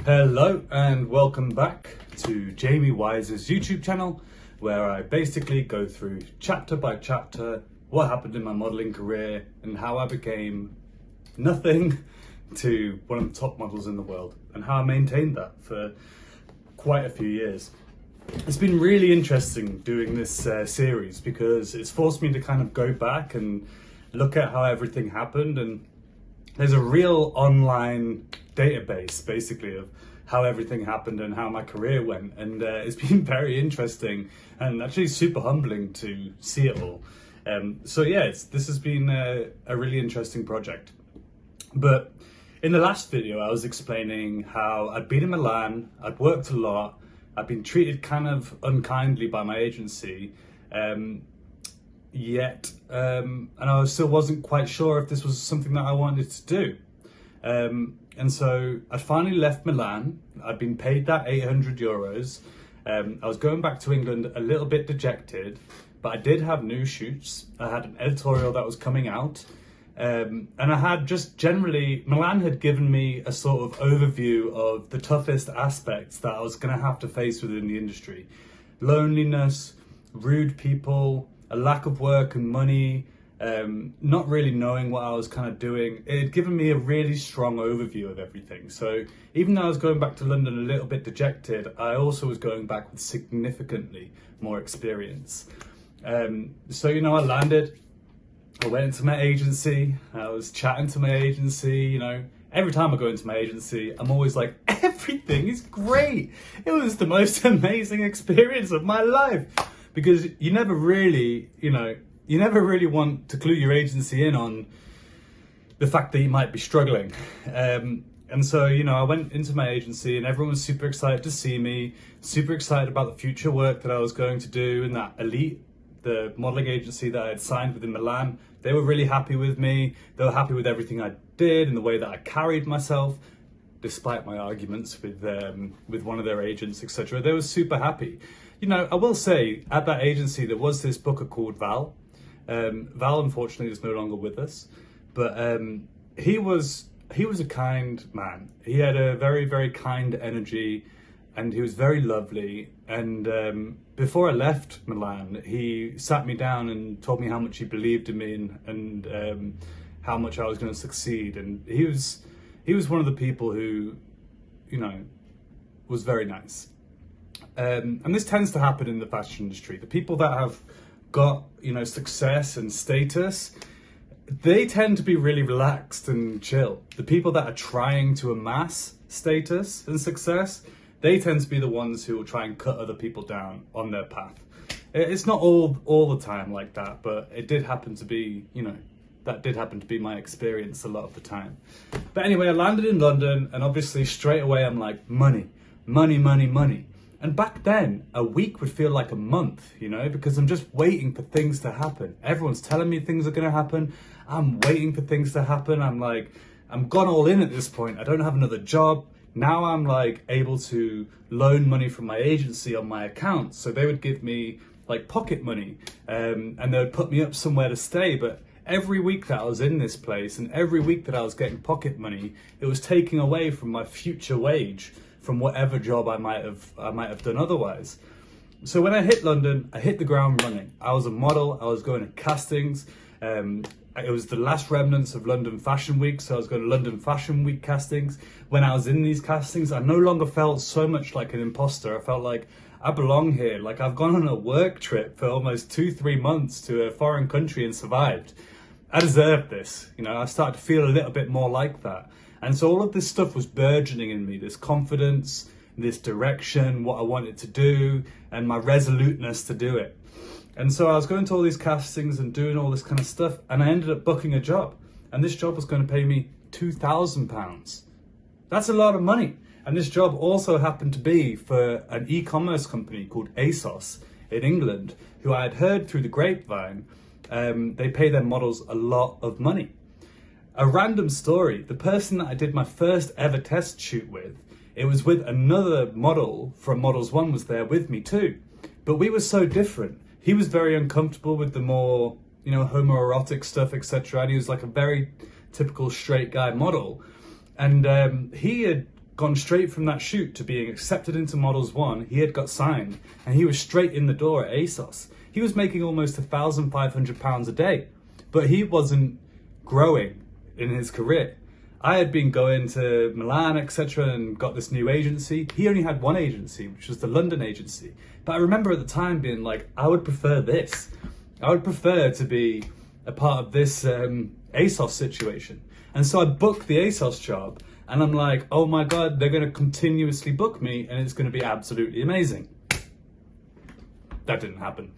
Hello and welcome back to Jamie Wise's YouTube channel, where I basically go through chapter by chapter what happened in my modelling career and how I became nothing to one of the top models in the world, and how I maintained that for quite a few years. It's been really interesting doing this series because it's forced me to kind of go back and look at how everything happened, and there's a real online database basically of how everything happened and how my career went, and it's been very interesting and actually super humbling to see it all. So yeah, this has been a really interesting project. But in the last video I was explaining how I'd been in Milan, I'd worked a lot, I'd been treated kind of unkindly by my agency, and I still wasn't quite sure if this was something that I wanted to do. And so I finally left Milan. I'd been paid that 800 euros. I was going back to England a little bit dejected, but I did have new shoots. I had an editorial that was coming out. And I had just generally, Milan had given me a sort of overview of the toughest aspects that I was going to have to face within the industry. Loneliness, rude people, a lack of work and money, not really knowing what I was kind of doing. It had given me a really strong overview of everything. So even though I was going back to London a little bit dejected, I also was going back with significantly more experience. So, you know, I landed, I went into my agency, I was chatting to my agency, you know. Every time I go into my agency, I'm always like, everything is great. It was the most amazing experience of my life. Because you never really, you never really want to clue your agency in on the fact that you might be struggling. And so, you know, I went into my agency and everyone was super excited to see me, super excited about the future work that I was going to do in that Elite, the modeling agency that I had signed with in Milan. They were really happy with me. They were happy with everything I did and the way that I carried myself, despite my arguments with one of their agents, etc. They were super happy. You know, I will say, at that agency, there was this booker called Val. Val, unfortunately, is no longer with us, but he was a kind man. He had a very, very kind energy, and he was very lovely. And before I left Milan, he sat me down and told me how much he believed in me and how much I was going to succeed. And he was one of the people who, you know, was very nice. And this tends to happen in the fashion industry. The people that have got, you know, success and status, they tend to be really relaxed and chill. The people that are trying to amass status and success, they tend to be the ones who will try and cut other people down on their path. It's not all the time like that, but it did happen to be, you know, that did happen to be my experience a lot of the time. But anyway, I landed in London, and obviously straight away I'm like, money, money, money, money. And back then, a week would feel like a month, you know, because I'm just waiting for things to happen. Everyone's telling me things are going to happen. I'm waiting for things to happen. I'm like, I'm gone all in at this point. I don't have another job. Now I'm like able to loan money from my agency on my account. So they would give me like pocket money, and they would put me up somewhere to stay. But every week that I was in this place and every week that I was getting pocket money, it was taking away from my future wage, from whatever job I might have done otherwise. So when I hit London, I hit the ground running. I was a model, I was going to castings. It was the last remnants of London Fashion Week, so I was going to London Fashion Week castings. When I was in these castings, I no longer felt so much like an imposter. I felt like I belong here. Like I've gone on a work trip for almost 2-3 months to a foreign country and survived. I deserved this. You know, I started to feel a little bit more like that. And so all of this stuff was burgeoning in me, this confidence, this direction, what I wanted to do, and my resoluteness to do it. And so I was going to all these castings and doing all this kind of stuff, and I ended up booking a job. And this job was going to pay me £2,000. That's a lot of money. And this job also happened to be for an e-commerce company called ASOS in England, who I had heard through the grapevine, they pay their models a lot of money. A random story, the person that I did my first ever test shoot with, it was with another model from Models 1 was there with me too. But we were so different. He was very uncomfortable with the more, you know, homoerotic stuff, etc. And he was like a very typical straight guy model. And he had gone straight from that shoot to being accepted into Models 1. He had got signed and he was straight in the door at ASOS. He was making almost £1,500 a day, but he wasn't growing in his career. I had been going to Milan, etc., and got this new agency. He only had one agency, which was the London agency. But I remember at the time being like, I would prefer this. I would prefer to be a part of this ASOS situation. And so I booked the ASOS job, and I'm like, oh my God, they're going to continuously book me, and it's going to be absolutely amazing. That didn't happen.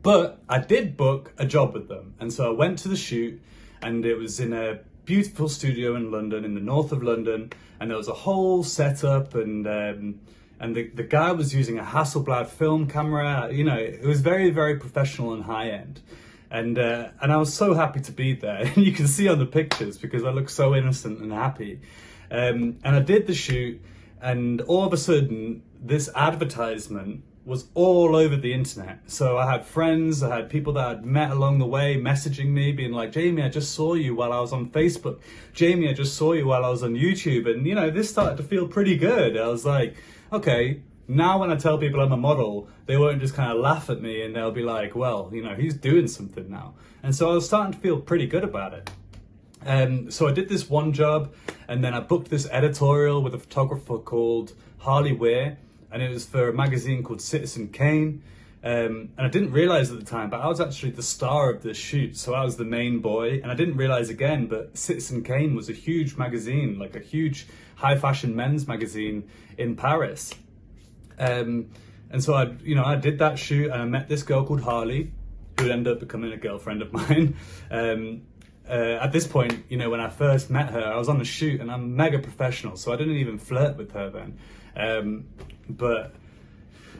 But I did book a job with them. And so I went to the shoot, and it was in a beautiful studio in London, in the north of London, and there was a whole setup, and the guy was using a Hasselblad film camera. You know, it was very, very professional and high end, and I was so happy to be there. And you can see on the pictures because I look so innocent and happy. And I did the shoot, and all of a sudden, this advertisement was all over the internet. So I had friends, I had people that I'd met along the way messaging me, being like, Jamie, I just saw you while I was on Facebook. Jamie, I just saw you while I was on YouTube. And, you know, this started to feel pretty good. I was like, okay, now when I tell people I'm a model, they won't just kind of laugh at me and they'll be like, well, you know, he's doing something now. And so I was starting to feel pretty good about it. So I did this one job, and then I booked this editorial with a photographer called Harley Weir, and it was for a magazine called Citizen Kane. And I didn't realize at the time, but I was actually the star of this shoot. So I was the main boy, and I didn't realize again, but Citizen Kane was a huge magazine, like a huge high fashion men's magazine in Paris. And so I did that shoot, and I met this girl called Harley, who would end up becoming a girlfriend of mine. At this point, you know, when I first met her, I was on the shoot, and I'm mega professional, so I didn't even flirt with her then. But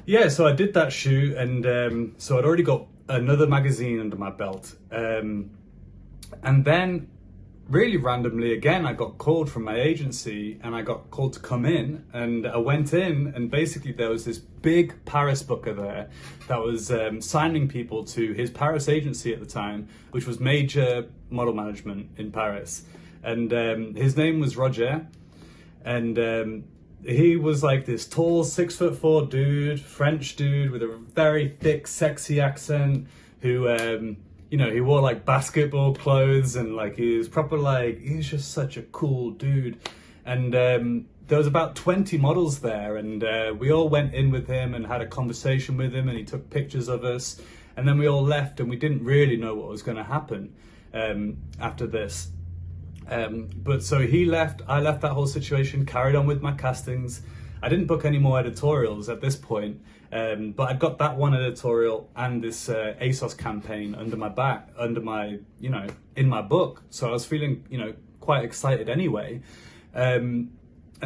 yeah, so I did that shoot, and so I'd already got another magazine under my belt. And then really randomly again, I got called from my agency, and I got called to come in, and I went in, and basically there was this big Paris booker there that was signing people to his Paris agency at the time, which was Major Model Management in Paris. And his name was Roger, and he was like this tall 6'4" dude, French dude with a very thick, sexy accent, who, you know, he wore like basketball clothes, and like he was proper, like, he was just such a cool dude. And there was about 20 models there, and we all went in with him and had a conversation with him, and he took pictures of us, and then we all left, and we didn't really know what was going to happen after this. But so he left, I left that whole situation, carried on with my castings. I didn't book any more editorials at this point, but I got that one editorial and this ASOS campaign under my, you know, in my book. So I was feeling, you know, quite excited anyway. And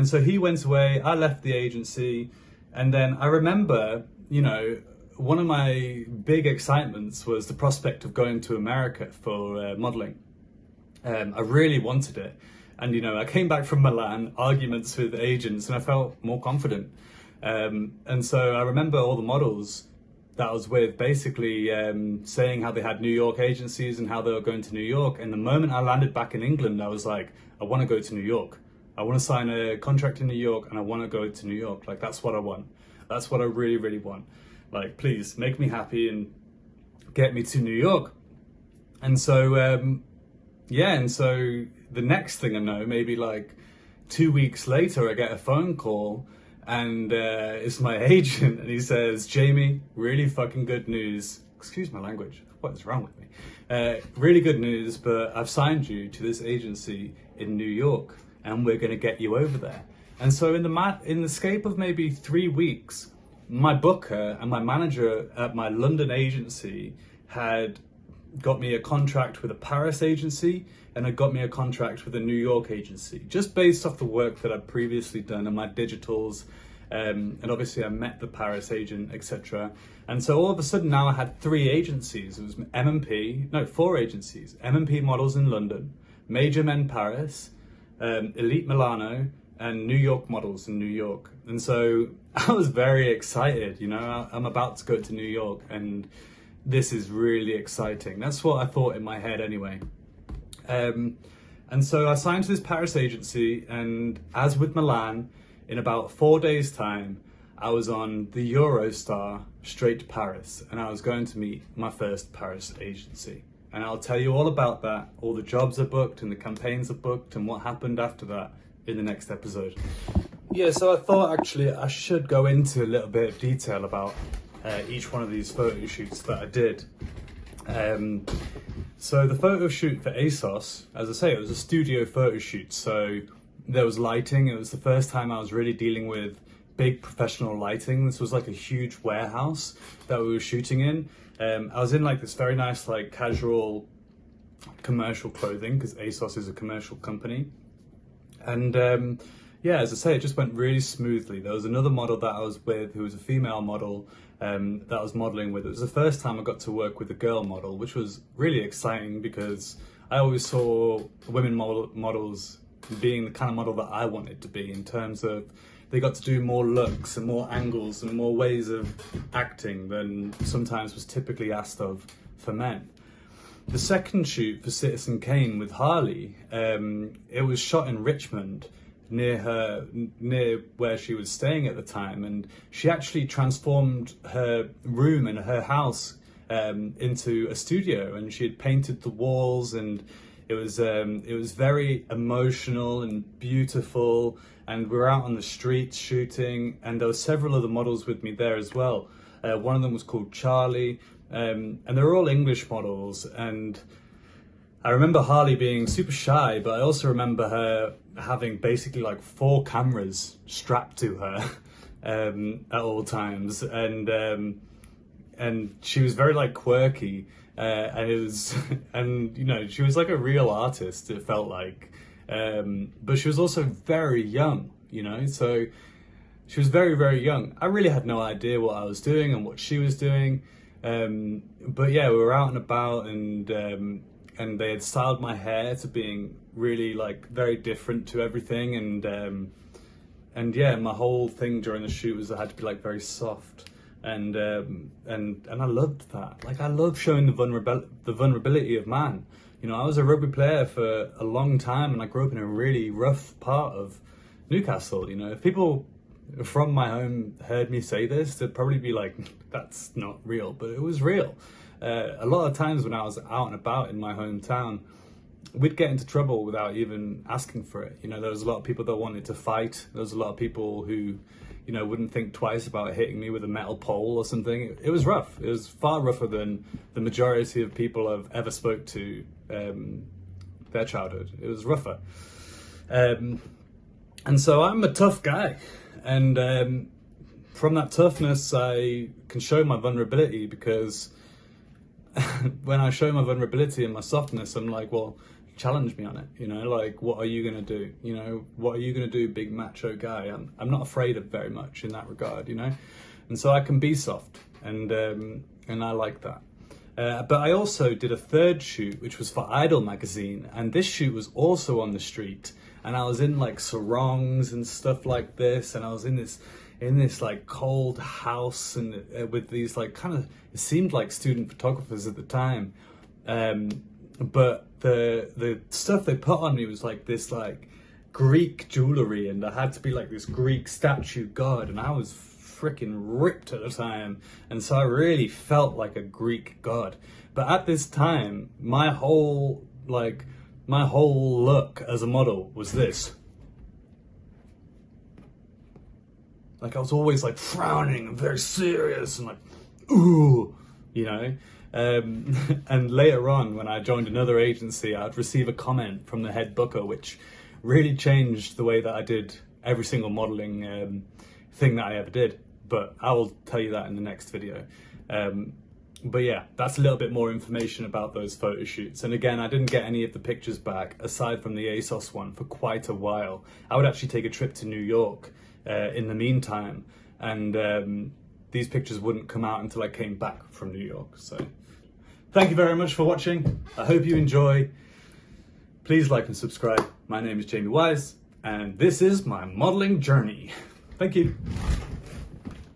so he went away, I left the agency, and then I remember, you know, one of my big excitements was the prospect of going to America for modeling. I really wanted it. And, you know, I came back from Milan, arguments with agents, and I felt more confident. And so I remember all the models that I was with basically saying how they had New York agencies and how they were going to New York. And the moment I landed back in England, I was like, I want to go to New York. I want to sign a contract in New York, and I want to go to New York. Like, that's what I want. That's what I really, really want. Like, please make me happy and get me to New York. And so, yeah, and so the next thing I know, maybe like 2 weeks later, I get a phone call, and it's my agent, and he says, Jamie, really fucking good news. Excuse my language, what is wrong with me? Really good news, but I've signed you to this agency in New York, and we're gonna get you over there. And so in the scape of maybe 3 weeks, my booker and my manager at my London agency had got me a contract with a Paris agency, and it got me a contract with a New York agency, just based off the work that I'd previously done and my digitals. And obviously I met the Paris agent, etc. And so all of a sudden now I had 3 agencies. It was four agencies. M&P Models in London, Major Men Paris, Elite Milano, and New York Models in New York. And so I was very excited, you know, I'm about to go to New York, and this is really exciting. That's what I thought in my head anyway. And And so I signed to this Paris agency, and as with Milan, in about 4 days' time, I was on the Eurostar straight to Paris, and I was going to meet my first Paris agency. And I'll tell you all about that, all the jobs are booked and the campaigns are booked and what happened after that in the next episode. Yeah, so I thought actually I should go into a little bit of detail about each one of these photo shoots that I did. So the photo shoot for ASOS, as I say, it was a studio photo shoot, so there was lighting. It was the first time I was really dealing with big professional lighting. This was like a huge warehouse that we were shooting in. I was in like this very nice like casual commercial clothing, because ASOS is a commercial company. And yeah, as I say, it just went really smoothly. There was another model that I was with who was a female model that I was modeling with. It was the first time I got to work with a girl model, which was really exciting because I always saw women models being the kind of model that I wanted to be, in terms of they got to do more looks and more angles and more ways of acting than sometimes was typically asked of for men. The second shoot for Citizen Kane with Harley, it was shot in Richmond, near where she was staying at the time, and she actually transformed her room in her house into a studio, and she had painted the walls, and it was very emotional and beautiful. And we were out on the streets shooting, and there were several other models with me there as well. One of them was called Charlie, and they were all English models. And I remember Harley being super shy, but I also remember her having basically like 4 cameras strapped to her at all times, and she was very like quirky, and it was, and you know, she was like a real artist, it felt like, but she was also very young, you know, so she was very, very young. I really had no idea what I was doing and what she was doing, but yeah, we were out and about, and they had styled my hair to being really like very different to everything, and yeah, my whole thing during the shoot was I had to be like very soft, and I loved that. Like, I love showing the vulnerability of man. You know, I was a rugby player for a long time, and I grew up in a really rough part of Newcastle. You know, if people from my home heard me say this, they'd probably be like, that's not real, but it was real. A lot of times when I was out and about in my hometown, we'd get into trouble without even asking for it. You know, there was a lot of people that wanted to fight. There was a lot of people who, you know, wouldn't think twice about hitting me with a metal pole or something. It was rough. It was far rougher than the majority of people I've ever spoke to their childhood. It was rougher. And so I'm a tough guy. And from that toughness, I can show my vulnerability, because when I show my vulnerability and my softness, I'm like, well, challenge me on it, you know, like, what are you going to do? You know, what are you going to do, big macho guy? I'm not afraid of very much in that regard, you know, and so I can be soft, and I like that. But I also did a third shoot, which was for Idol magazine, and this shoot was also on the street, and I was in like sarongs and stuff like this, and I was in this like cold house, and with these like kind of, it seemed like student photographers at the time, but the stuff they put on me was like this like Greek jewelry, and I had to be like this Greek statue god, and I was freaking ripped at the time, and so I really felt like a Greek god. But at this time, my whole look as a model was this. Like, I was always like frowning and very serious and like, ooh, you know. And later on, when I joined another agency, I'd receive a comment from the head booker, which really changed the way that I did every single modeling thing that I ever did. But I will tell you that in the next video. But yeah, that's a little bit more information about those photo shoots. And again, I didn't get any of the pictures back, aside from the ASOS one, for quite a while. I would actually take a trip to New York in the meantime, and these pictures wouldn't come out until I came back from New York. So thank you very much for watching. I hope you enjoy. Please like and subscribe. My name is Jamie Wise, and this is my modeling journey. Thank you.